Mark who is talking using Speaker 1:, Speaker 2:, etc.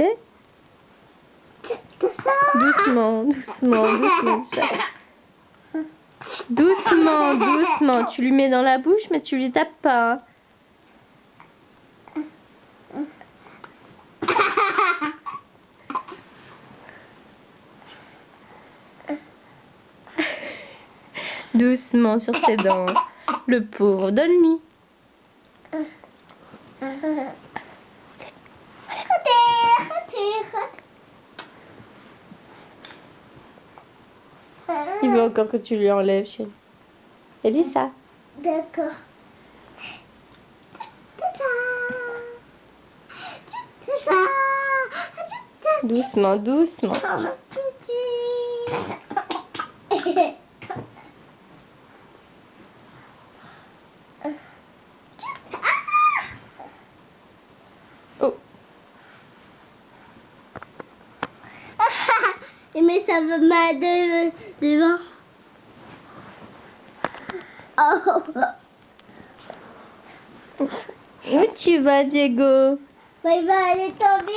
Speaker 1: Fais. Doucement, doucement, doucement. Ça. Doucement, doucement. Tu lui mets dans la bouche, mais tu lui tapes pas. Doucement sur ses dents. Le pauvre. Donne-lui. Il veut encore que tu lui enlèves, chérie. Elisa.
Speaker 2: D'accord.
Speaker 1: Doucement, doucement. Oh.
Speaker 2: Mais ça veut mal devant. Oh.
Speaker 1: Où tu vas, Diego?
Speaker 2: Il va aller tomber.